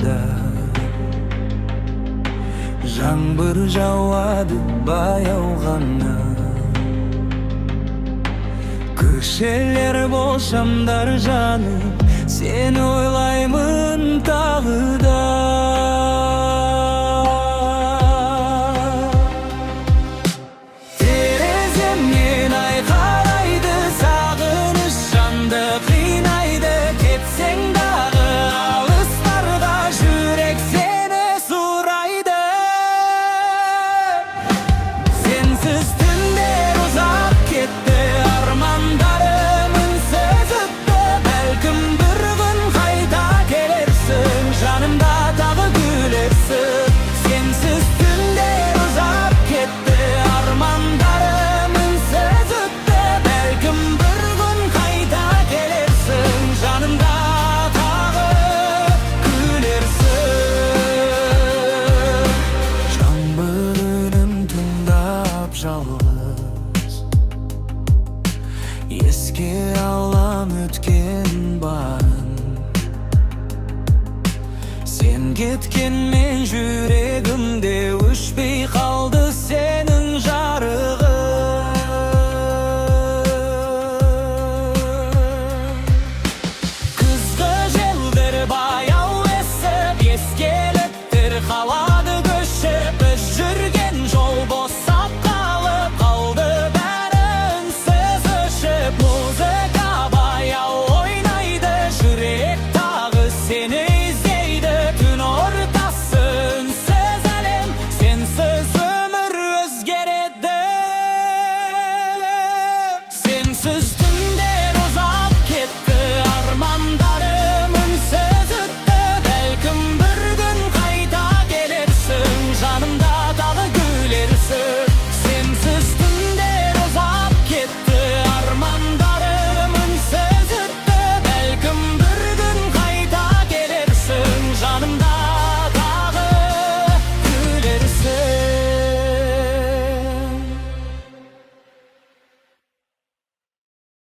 yollarımda. Жаңбыр жауады баяу ғана, көшелер болшамдар жанып, сені ойлаймын тағы да. Тереземнен айқайлайды сағыныш, жанды қинайды, кетсең дағы алыстарға, жүрек сені сұрайды. Sensiz түндер ұзап кетті, армандарым үнсіз өтті. Бәлкім бір күн қайта келерсің, жанымда тағы күлерсің. Sensiz түндер ұзап кетті, армандарым үнсіз өтті. Бәлкім бір күн қайта келерсің, жанымда тағы күлерсің. Жаңбыр үнін тыңдап жалғыз, еске алам өткен барын. Сен кеткенмен жүрегімде өшпей қалды